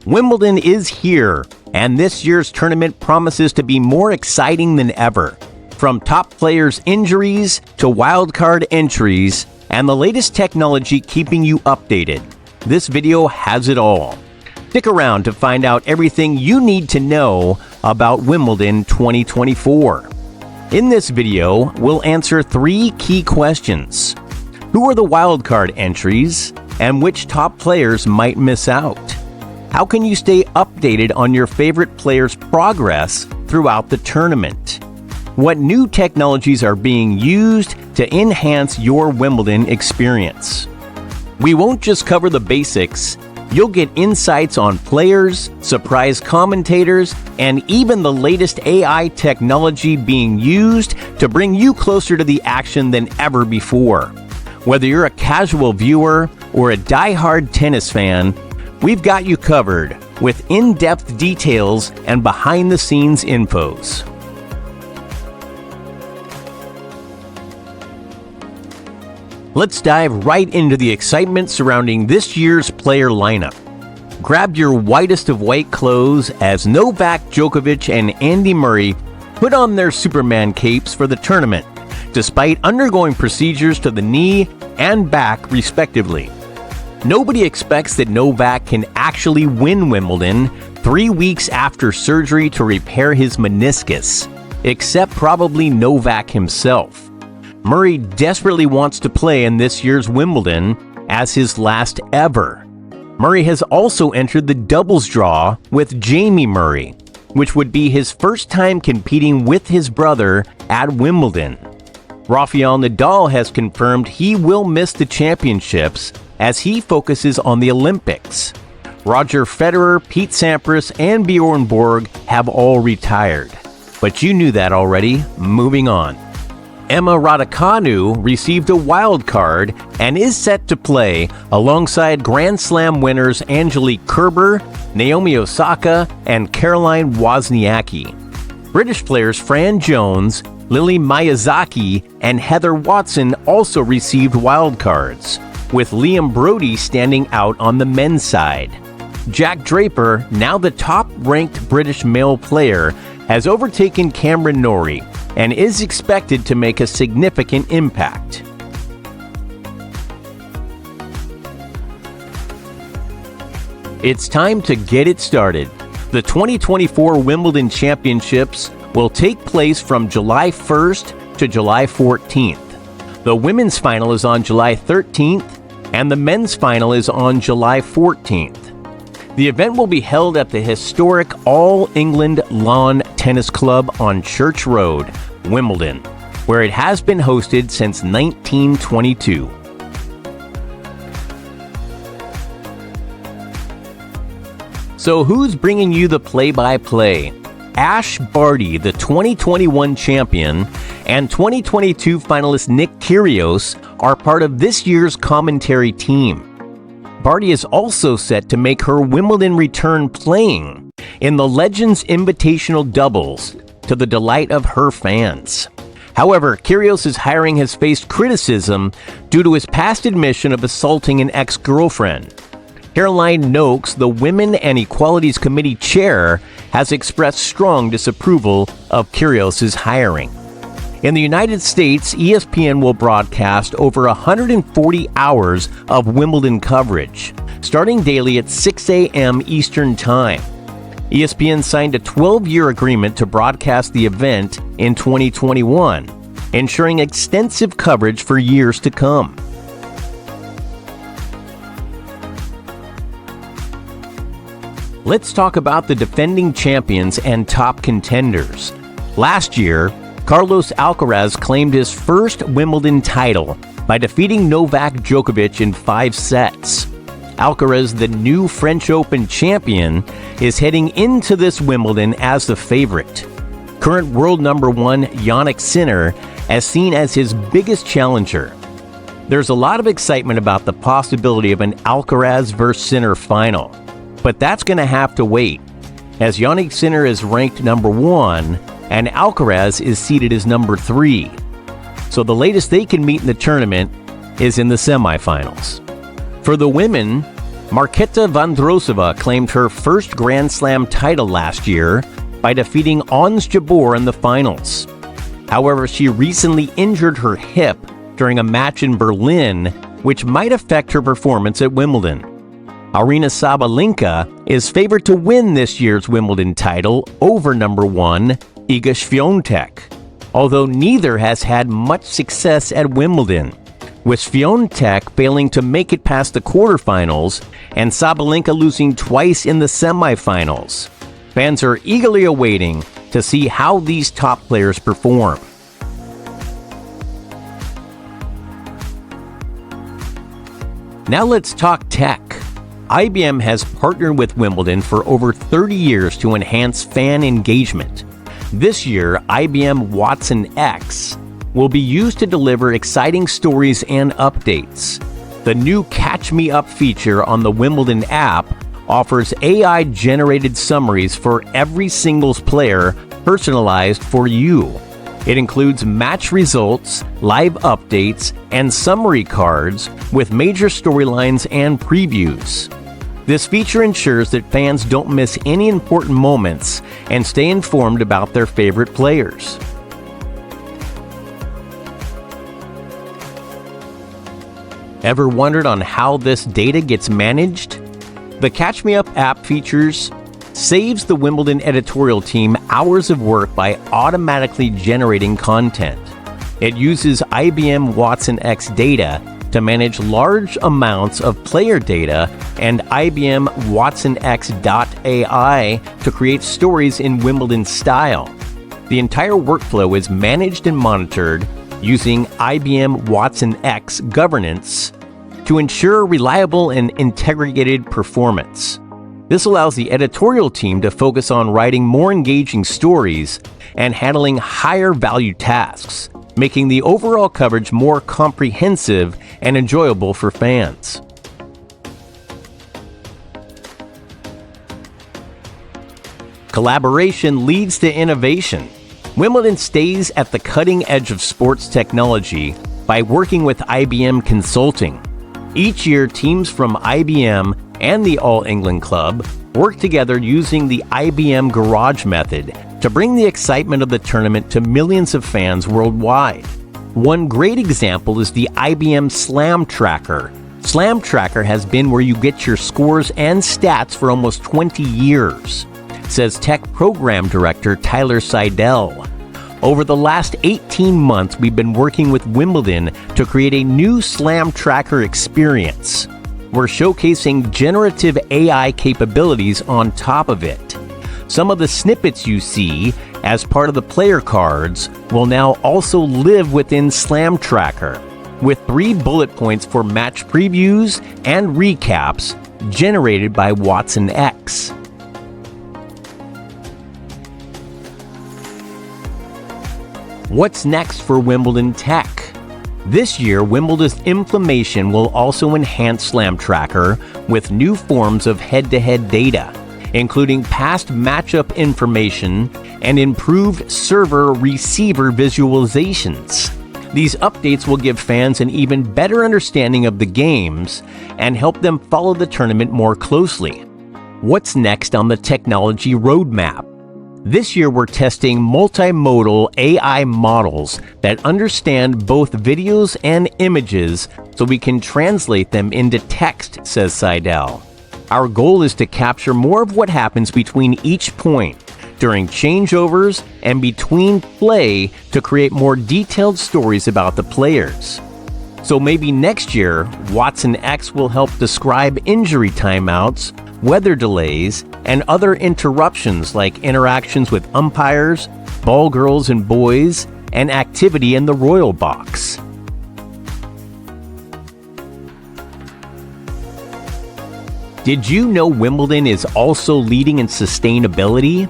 Wimbledon is here, and this year's tournament promises to be more exciting than ever. From top players' injuries to wildcard entries and the latest technology keeping you updated, this video has it all. Stick around to find out everything you need to know about Wimbledon 2024. In this video, we'll answer 3 key questions. Who are the wildcard entries, and which top players might miss out? How can you stay updated on your favorite players' progress throughout the tournament? What new technologies are being used to enhance your Wimbledon experience? We won't just cover the basics. You'll get insights on players, surprise commentators, and even the latest AI technology being used to bring you closer to the action than ever before. Whether you're a casual viewer or a die-hard tennis fan, we've got you covered with in-depth details and behind-the-scenes infos. Let's dive right into the excitement surrounding this year's player lineup. Grab your whitest of white clothes as Novak, Djokovic, and Andy Murray put on their Superman capes for the tournament, despite undergoing procedures to the knee and back respectively. Nobody expects that Novak can actually win Wimbledon 3 weeks after surgery to repair his meniscus, except probably Novak himself. Murray desperately wants to play in this year's Wimbledon as his last ever. Murray has also entered the doubles draw with Jamie Murray, which would be his first time competing with his brother at Wimbledon. Rafael Nadal has confirmed he will miss the championships as he focuses on the Olympics. Roger Federer, Pete Sampras, and Bjorn Borg have all retired. But you knew that already. Moving on. Emma Raducanu received a wild card and is set to play alongside Grand Slam winners Angelique Kerber, Naomi Osaka, and Caroline Wozniacki. British players Fran Jones, Lily Miyazaki, and Heather Watson also received wildcards, with Liam Brody standing out on the men's side. Jack Draper, now the top-ranked British male player, has overtaken Cameron Norrie and is expected to make a significant impact. It's time to get it started. The 2024 Wimbledon Championships will take place from July 1st to July 14th. The women's final is on July 13th, and the men's final is on July 14th. The event will be held at the historic All England Lawn Tennis Club on Church Road, Wimbledon, where it has been hosted since 1922. So who's bringing you the play-by-play? Ash Barty, the 2021 champion, and 2022 finalist Nick Kyrgios are part of this year's commentary team. Barty is also set to make her Wimbledon return playing in the Legends Invitational Doubles, to the delight of her fans. However, Kyrgios' hiring has faced criticism due to his past admission of assaulting an ex-girlfriend. Caroline Noakes, the Women and Equalities Committee chair, has expressed strong disapproval of Kyrgios' hiring. In the United States, ESPN will broadcast over 140 hours of Wimbledon coverage, starting daily at 6 a.m. Eastern Time. ESPN signed a 12-year agreement to broadcast the event in 2021, ensuring extensive coverage for years to come. Let's talk about the defending champions and top contenders. Last year, Carlos Alcaraz claimed his first Wimbledon title by defeating Novak Djokovic in 5 sets. Alcaraz, the new French Open champion, is heading into this Wimbledon as the favorite. Current world number 1 Jannik Sinner is seen as his biggest challenger. There's a lot of excitement about the possibility of an Alcaraz vs. Sinner final, but that's going to have to wait, as Jannik Sinner is ranked number 1 and Alcaraz is seeded as number 3. So the latest they can meet in the tournament is in the semifinals. For the women, Marketa Vondrousova claimed her first Grand Slam title last year by defeating Ons Jabeur in the finals. However, she recently injured her hip during a match in Berlin, which might affect her performance at Wimbledon. Aryna Sabalenka is favored to win this year's Wimbledon title over number 1 Iga Swiatek, although neither has had much success at Wimbledon, with Swiatek failing to make it past the quarterfinals and Sabalenka losing twice in the semifinals. Fans are eagerly awaiting to see how these top players perform. Now let's talk tech. IBM has partnered with Wimbledon for over 30 years to enhance fan engagement. This year, IBM Watson X will be used to deliver exciting stories and updates. The new Catch Me Up feature on the Wimbledon app offers AI-generated summaries for every singles player personalized for you. It includes match results, live updates, and summary cards with major storylines and previews. This feature ensures that fans don't miss any important moments and stay informed about their favorite players. Ever wondered on how this data gets managed? The Catch Me Up app features saves the Wimbledon editorial team hours of work by automatically generating content. It uses IBM Watson X data to manage large amounts of player data and IBM Watson X.ai to create stories in Wimbledon style. The entire workflow is managed and monitored using IBM Watson X governance to ensure reliable and integrated performance. This allows the editorial team to focus on writing more engaging stories and handling higher value tasks, making the overall coverage more comprehensive and enjoyable for fans. Collaboration leads to innovation. Wimbledon stays at the cutting edge of sports technology by working with IBM Consulting. Each year, teams from IBM and the All England Club work together using the IBM Garage method to bring the excitement of the tournament to millions of fans worldwide. One great example is the IBM SlamTracker. SlamTracker has been where you get your scores and stats for almost 20 years, says Tech Program Director Tyler Seidel. Over the last 18 months, we've been working with Wimbledon to create a new SlamTracker experience. We're showcasing generative AI capabilities on top of it. Some of the snippets you see as part of the player cards will now also live within SlamTracker, with 3 bullet points for match previews and recaps generated by Watson X. What's next for Wimbledon Tech? This year, Wimbledon's implementation will also enhance SlamTracker with new forms of head-to-head data, including past matchup information and improved server-receiver visualizations. These updates will give fans an even better understanding of the games and help them follow the tournament more closely. What's next on the technology roadmap? This year, we're testing multimodal AI models that understand both videos and images so we can translate them into text, says Seidel. Our goal is to capture more of what happens between each point, during changeovers, and between play to create more detailed stories about the players. So maybe next year, Watson X will help describe injury timeouts, weather delays, and other interruptions like interactions with umpires, ball girls and boys, and activity in the royal box. Did you know Wimbledon is also leading in sustainability?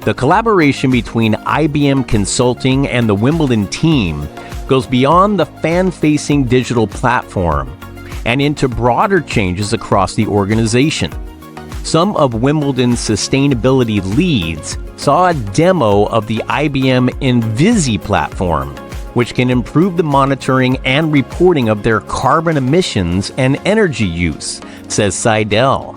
The collaboration between IBM Consulting and the Wimbledon team goes beyond the fan-facing digital platform and into broader changes across the organization. Some of Wimbledon's sustainability leads saw a demo of the IBM Invisi platform, which can improve the monitoring and reporting of their carbon emissions and energy use, says Seidel.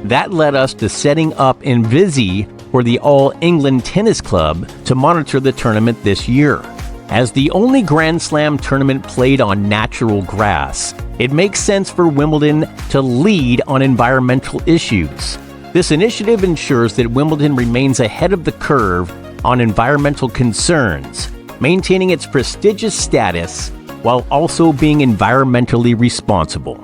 That led us to setting up Invisi for the All England Tennis Club to monitor the tournament this year. As the only Grand Slam tournament played on natural grass, it makes sense for Wimbledon to lead on environmental issues. This initiative ensures that Wimbledon remains ahead of the curve on environmental concerns, maintaining its prestigious status while also being environmentally responsible.